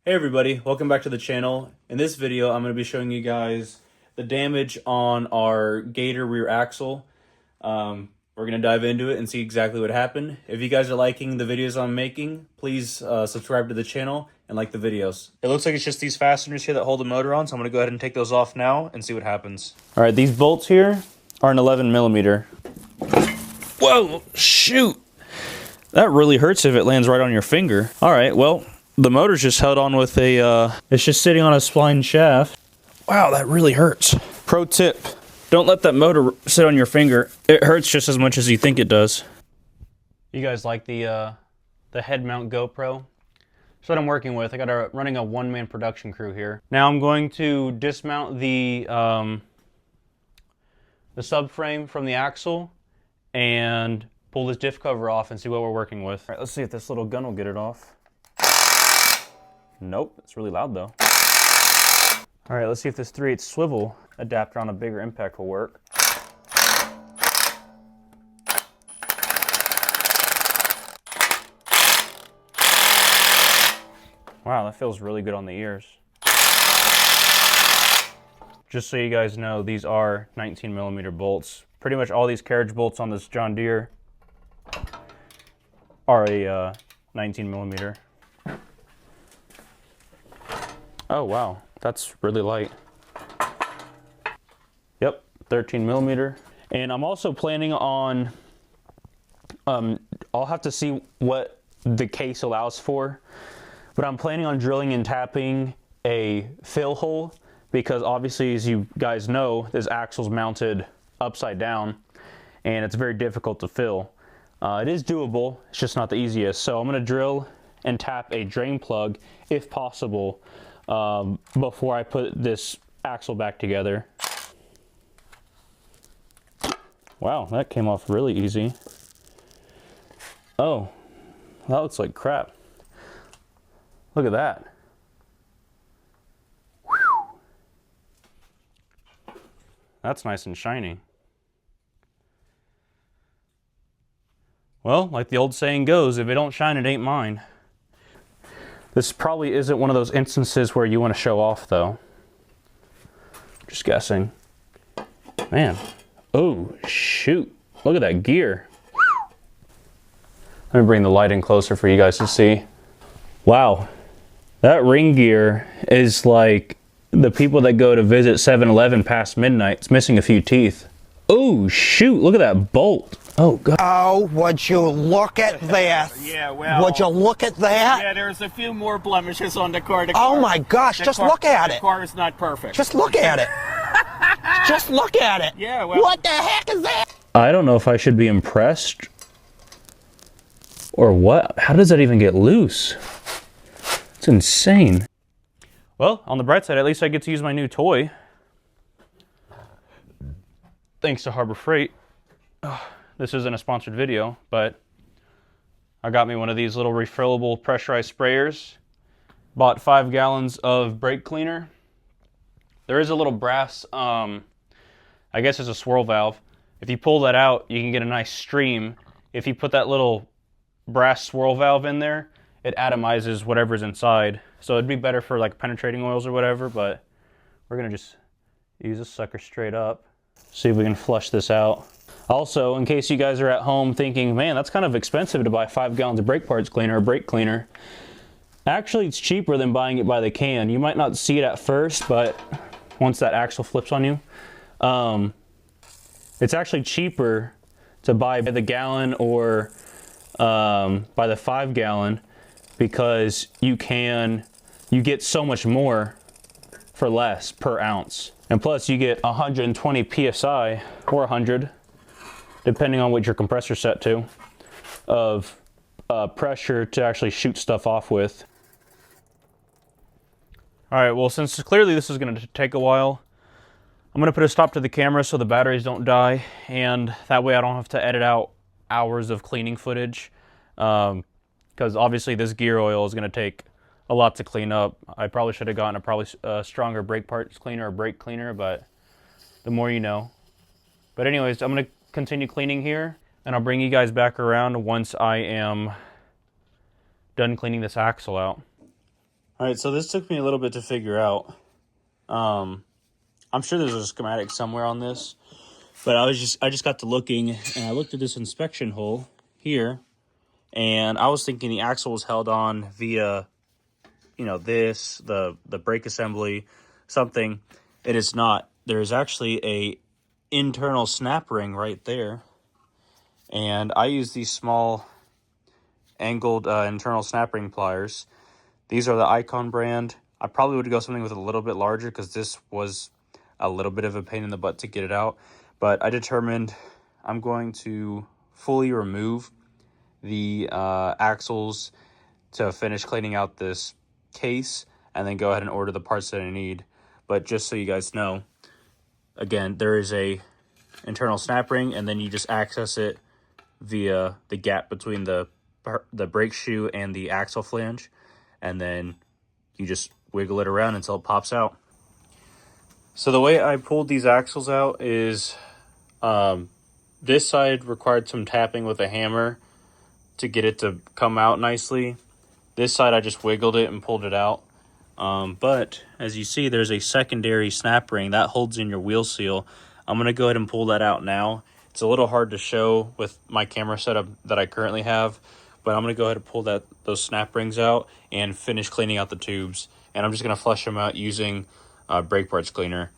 Hey everybody, welcome back to the channel. In this video, I'm going to be showing you guys the damage on our Gator rear axle. We're going to dive into it and see exactly what happened. If you guys are liking the videos I'm making, please subscribe to the channel and like the videos. It looks like it's just these fasteners here that hold the motor on, so I'm going to go ahead and take those off now and see what happens. All right, these bolts here are an 11 millimeter. Whoa, shoot! That really hurts if it lands right on your finger. All right, well, the motor's just held on with a, it's just sitting on a spline shaft. Wow, that really hurts. Pro tip, don't let that motor sit on your finger. It hurts just as much as you think it does. You guys like the head mount GoPro? That's what I'm working with. I got running a one-man production crew here. Now I'm going to dismount the subframe from the axle and pull this diff cover off and see what we're working with. All right, let's see if this little gun will get it off. Nope, it's really loud though. All right, let's see if this 3/8 swivel adapter on a bigger impact will work. Wow, that feels really good on the ears. Just so you guys know, these are 19 millimeter bolts. Pretty much all these carriage bolts on this John Deere are a 19 millimeter. Oh wow, that's really light. Yep, 13 millimeter. And I'm also planning on, I'll have to see what the case allows for, but I'm planning on drilling and tapping a fill hole because obviously, as you guys know, this axle's mounted upside down and it's very difficult to fill. It is doable, it's just not the easiest. So I'm gonna drill and tap a drain plug if possible before I put this axle back together. Wow, that came off really easy. Oh, that looks like crap. Look at that. Whew. That's nice and shiny. Well, like the old saying goes, if it don't shine, it ain't mine. This probably isn't one of those instances where you want to show off, though. Just guessing. Man. Oh, shoot. Look at that gear. Let me bring the light in closer for you guys to see. Wow. That ring gear is like the people that go to visit 7-Eleven past midnight. It's missing a few teeth. Oh, shoot. Look at that bolt. Oh, God. Oh, would you look at this? Yeah, well... Would you look at that? Yeah, there's a few more blemishes on the car. Oh, my gosh, just look at it. The car is not perfect. Just look at it. Just look at it. Yeah, well... What the heck is that? I don't know if I should be impressed or what. How does that even get loose? It's insane. Well, on the bright side, at least I get to use my new toy. Thanks to Harbor Freight. This isn't a sponsored video, but I got me one of these little refillable pressurized sprayers. Bought 5 gallons of brake cleaner. There is a little brass, I guess it's a swirl valve. If you pull that out, you can get a nice stream. If you put that little brass swirl valve in there, it atomizes whatever's inside. So it'd be better for like penetrating oils or whatever, but we're gonna just use this sucker straight up. See if we can flush this out. Also, in case you guys are at home thinking, man, that's kind of expensive to buy 5 gallons of brake parts cleaner or brake cleaner. Actually, it's cheaper than buying it by the can. You might not see it at first, but once that axle flips on you, it's actually cheaper to buy by the gallon or by the 5 gallon because you get so much more for less per ounce. And plus you get 120 PSI or 100, depending on what your compressor's set to, of pressure to actually shoot stuff off with. All right, well, since clearly this is gonna take a while, I'm gonna put a stop to the camera so the batteries don't die, and that way I don't have to edit out hours of cleaning footage, because obviously this gear oil is gonna take a lot to clean up. I probably should have gotten a stronger brake parts cleaner or brake cleaner, but the more you know. But anyways, I'm gonna continue cleaning here, and I'll bring you guys back around once I am done cleaning this axle out. All right, so this took me a little bit to figure out. I'm sure there's a schematic somewhere on this, but I just got to looking, and I looked at this inspection hole here, and I was thinking the axle was held on via, the brake assembly, something. It is not. There is actually a internal snap ring right there, and I use these small angled internal snap ring pliers. These are the Icon brand. I probably would go something with a little bit larger because this was a little bit of a pain in the butt to get it out. But I determined I'm going to fully remove the axles to finish cleaning out this case and then go ahead and order the parts that I need. But just so you guys know, again, there is a internal snap ring, and then you just access it via the gap between the brake shoe and the axle flange, and then you just wiggle it around until it pops out. So the way I pulled these axles out is this side required some tapping with a hammer to get it to come out nicely. This side I just wiggled it and pulled it out. But as you see, there's a secondary snap ring that holds in your wheel seal. I'm going to go ahead and pull that out now. It's a little hard to show with my camera setup that I currently have, but I'm going to go ahead and pull those snap rings out and finish cleaning out the tubes. And I'm just going to flush them out using brake parts cleaner.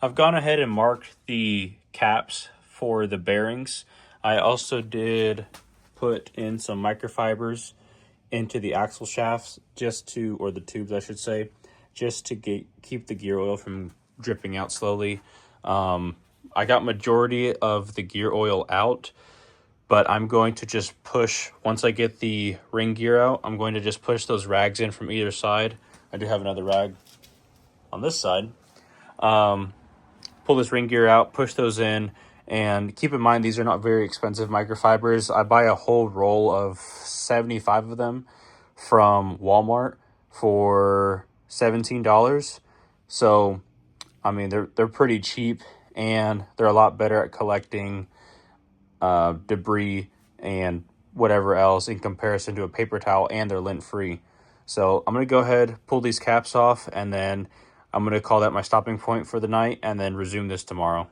I've gone ahead and marked the caps for the bearings. I also did put in some microfibers into the axle shafts or the tubes I should say, just to keep the gear oil from dripping out slowly. I got majority of the gear oil out, but I'm going to just push, once I get the ring gear out, I'm going to just push those rags in from either side. I do have another rag on this side. Pull this ring gear out, push those in, and keep in mind these are not very expensive microfibers. I buy a whole roll of 75 of them from Walmart for $17. So, I mean, they're pretty cheap, and they're a lot better at collecting debris and whatever else in comparison to a paper towel, and they're lint free. So I'm going to go ahead, pull these caps off, and then I'm going to call that my stopping point for the night and then resume this tomorrow.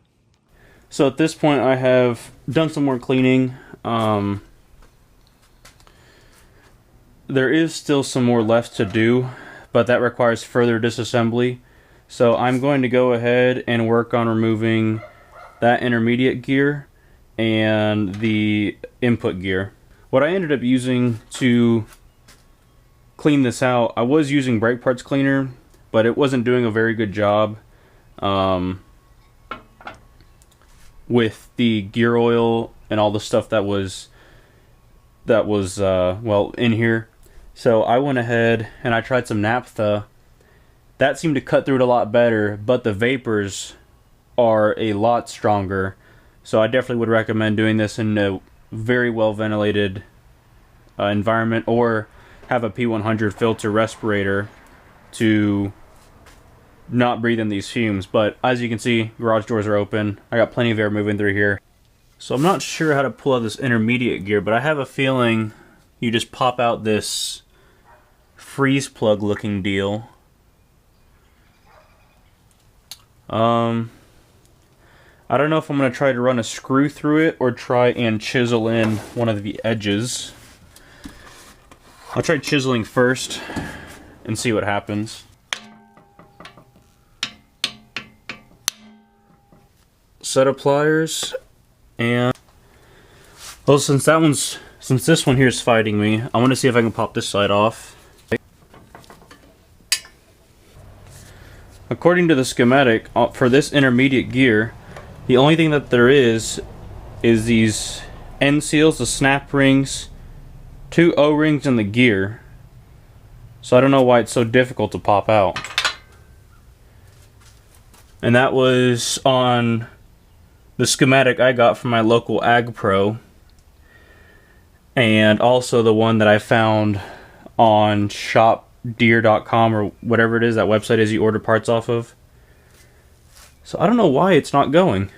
So at this point I have done some more cleaning. There is still some more left to do, but that requires further disassembly. So I'm going to go ahead and work on removing that intermediate gear and the input gear. What I ended up using to clean this out, I was using brake parts cleaner, but it wasn't doing a very good job with the gear oil and all the stuff that was in here. So I went ahead and I tried some naphtha. That seemed to cut through it a lot better, but the vapors are a lot stronger. So I definitely would recommend doing this in a very well ventilated environment, or have a P100 filter respirator to not breathe in these fumes. But as you can see, garage doors are open. I got plenty of air moving through here. So I'm not sure how to pull out this intermediate gear, but I have a feeling you just pop out this freeze plug looking deal. I don't know if I'm going to try to run a screw through it or try and chisel in one of the edges. I'll try chiseling first and see what happens. Set of pliers, and well, since this one here is fighting me, I want to see if I can pop this side off. According to the schematic for this intermediate gear, the only thing that there is these end seals, the snap rings, 2 O-rings, and the gear. So I don't know why it's so difficult to pop out. And that was on the schematic I got from my local Ag Pro, and also the one that I found on shopdeer.com or whatever it is, that website is you order parts off of. So I don't know why it's not going.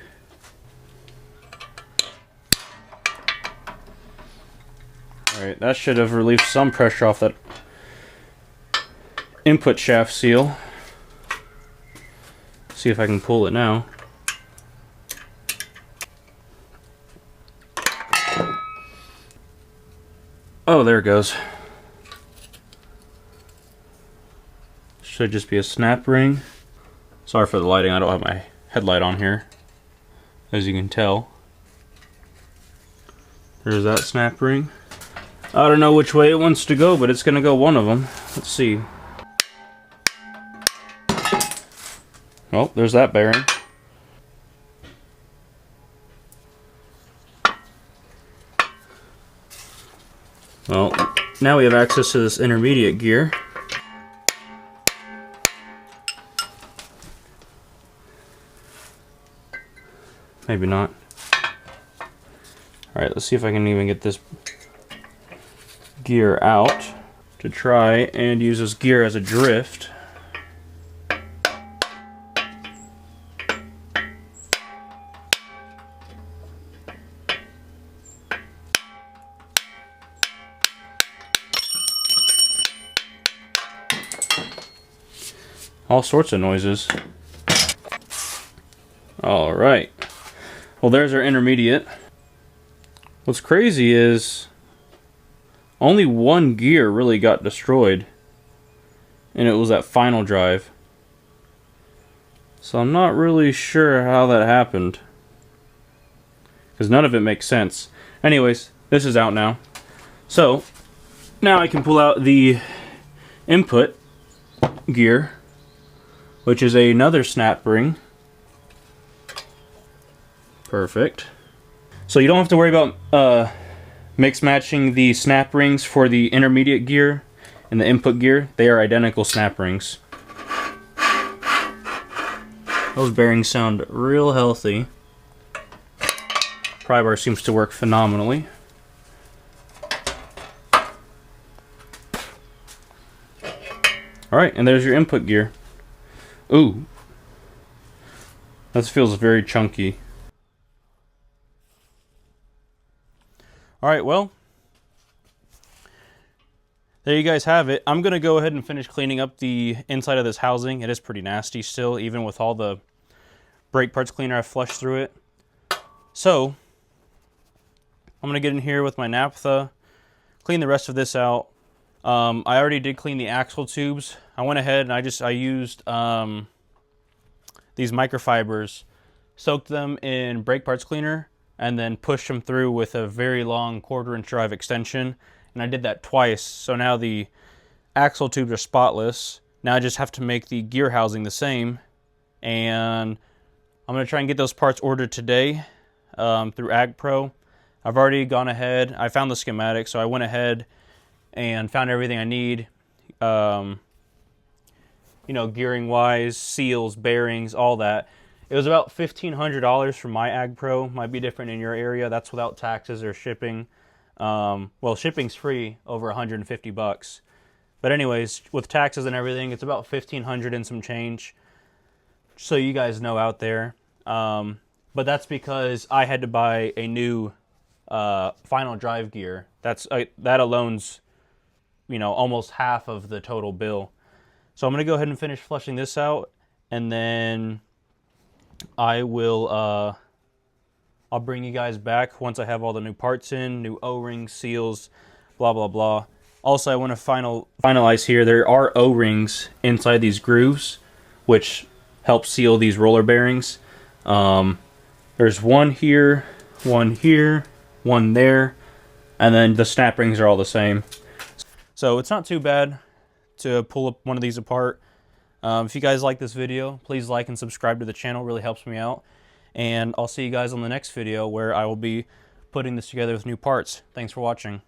Alright, that should have relieved some pressure off that. input shaft seal. See if I can pull it now. Oh, there it goes. Should just be a snap ring. Sorry for the lighting, I don't have my headlight on here, as you can tell. There's that snap ring. I don't know which way it wants to go, but it's gonna go one of them. Let's see. Oh, there's that bearing. Well, now we have access to this intermediate gear. Maybe not. Alright, let's see if I can even get this gear out to try and use this gear as a drift. All sorts of noises. Alright. Well, there's our intermediate. What's crazy is only one gear really got destroyed, and it was that final drive. So I'm not really sure how that happened, because none of it makes sense. Anyways, this is out now. So now I can pull out the input gear, which is another snap ring. Perfect. So you don't have to worry about mix matching the snap rings for the intermediate gear and the input gear. They are identical snap rings. Those bearings sound real healthy. Pry bar seems to work phenomenally. Alright, and there's your input gear. Ooh. That feels very chunky. Alright, well, there you guys have it. I'm going to go ahead and finish cleaning up the inside of this housing. It is pretty nasty still, even with all the brake parts cleaner I've flushed through it. So, I'm going to get in here with my naphtha, clean the rest of this out. I already did clean the axle tubes. I went ahead and I used these microfibers, soaked them in brake parts cleaner, and then pushed them through with a very long 1/4" drive extension. And I did that twice, so now the axle tubes are spotless. Now I just have to make the gear housing the same, and I'm going to try and get those parts ordered today through AgPro. I've already gone ahead, I found the schematic, so I went ahead and found everything I need. You know, gearing wise, seals, bearings, all that. It was about $1,500 for my AgPro. Might be different in your area. That's without taxes or shipping. Well, shipping's free, over 150 bucks. But anyways, with taxes and everything, it's about $1,500 and some change. So you guys know out there. But that's because I had to buy a new final drive gear. That alone's, you know, almost half of the total bill. So I'm gonna go ahead and finish flushing this out, and then I will, I'll bring you guys back once I have all the new parts in, new O-rings, seals, blah, blah, blah. Also, I want to finalize here. There are O-rings inside these grooves, which help seal these roller bearings. There's one here, one there, and then the snap rings are all the same. So it's not too bad to pull up one of these apart. If you guys like this video, please like and subscribe to the channel. It really helps me out. And I'll see you guys on the next video where I will be putting this together with new parts. Thanks for watching.